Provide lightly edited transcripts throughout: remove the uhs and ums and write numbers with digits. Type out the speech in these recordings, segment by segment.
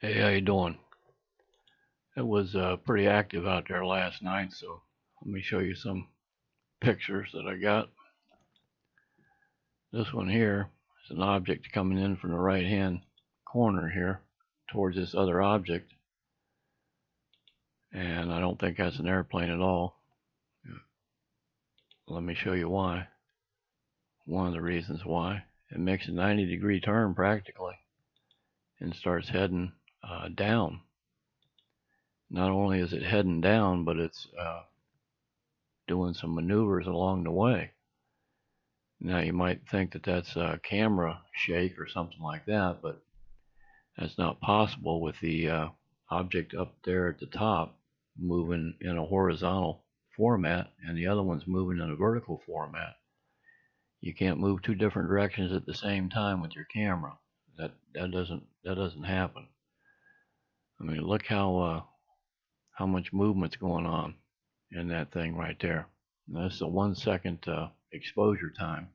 Hey, how you doing? It was pretty active out there last night, so let me show you some pictures that I got. This one here is an object coming in from the right-hand corner here towards this other object, and I don't think that's an airplane at all. Let me show you why. One of the reasons why. It makes a 90-degree turn practically and starts heading down. Not only is it heading down, but it's doing some maneuvers along the way. Now you might think that that's a camera shake or something like that, but that's not possible with the object up there at the top moving in a horizontal format and the other one's moving in a vertical format. You can't move two different directions at the same time with your camera. That doesn't happen. I mean, look how much movement's going on in that thing right there. That's a 1 second exposure time.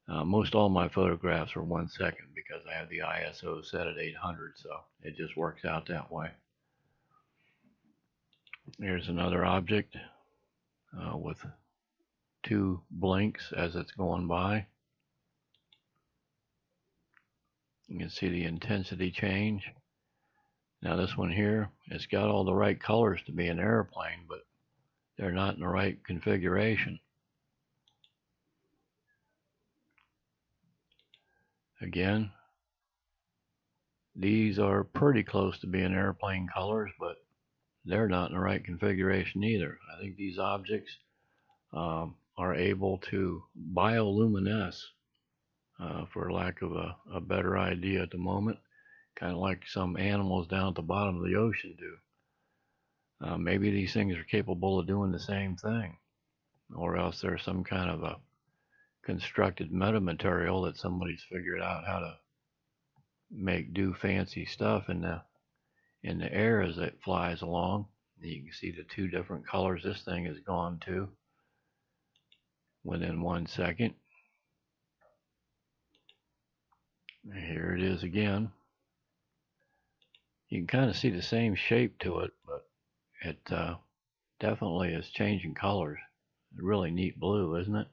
Most all my photographs are 1 second because I have the ISO set at 800, so it just works out that way. Here's another object with two blinks as it's going by. You can see the intensity change. Now this one here, it's got all the right colors to be an airplane, but they're not in the right configuration. Again, these are pretty close to being airplane colors, but they're not in the right configuration either. I think these objects are able to bioluminesce, for lack of a better idea at the moment, kind of like some animals down at the bottom of the ocean do. Maybe these things are capable of doing the same thing, or else there's some kind of a constructed metamaterial that somebody's figured out how to do fancy stuff in the air as it flies along. You can see the two different colors this thing has gone to within 1 second. Here it is again. You can kind of see the same shape to it, but it definitely is changing colors. A really neat blue, isn't it?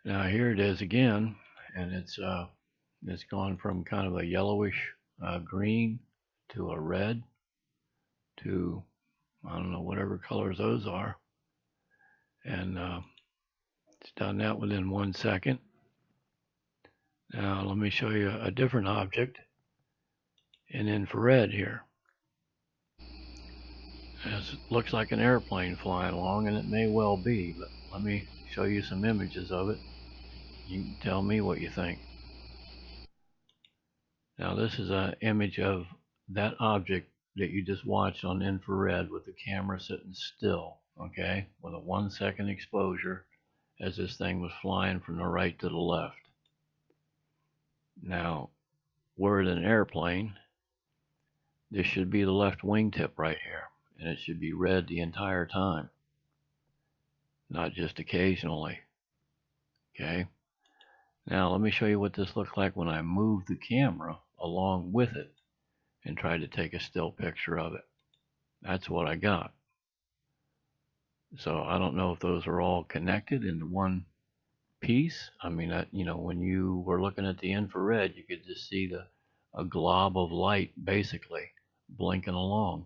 Now here it is again, and it's gone from kind of a yellowish green to a red to, I don't know, whatever colors those are, and it's done that within 1 second. Now let me show you a different object in infrared here. It looks like an airplane flying along, and it may well be, but let me show you some images of it. You can tell me what you think. Now this is an image of that object that you just watched on infrared with the camera sitting still, okay, with a 1 second exposure as this thing was flying from the right to the left. Now, were it an airplane, this should be the left wingtip right here, and it should be red the entire time, not just occasionally. Okay. Now let me show you what this looks like when I move the camera along with it and try to take a still picture of it. That's what I got. So I don't know if those are all connected into one piece. I mean, when you were looking at the infrared, you could just see a glob of light basically blinking along.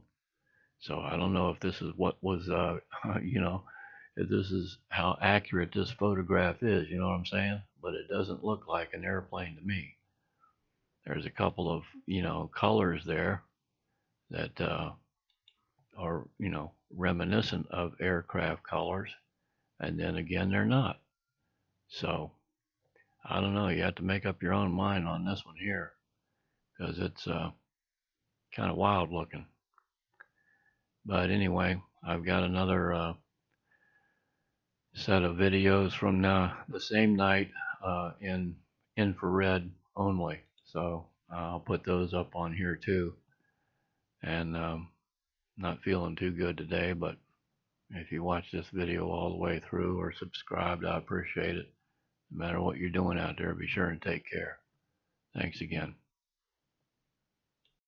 So I don't know if this is what was, if this is how accurate this photograph is, you know what I'm saying? But it doesn't look like an airplane to me. There's a couple of, colors there that are, reminiscent of aircraft colors, and then again, they're not. So I don't know. You have to make up your own mind on this one here, because it's kind of wild looking. But anyway, I've got another set of videos from the same night in infrared only. So I'll put those up on here too. And not feeling too good today, but if you watch this video all the way through or subscribed, I appreciate it. No matter what you're doing out there, be sure and take care. Thanks again.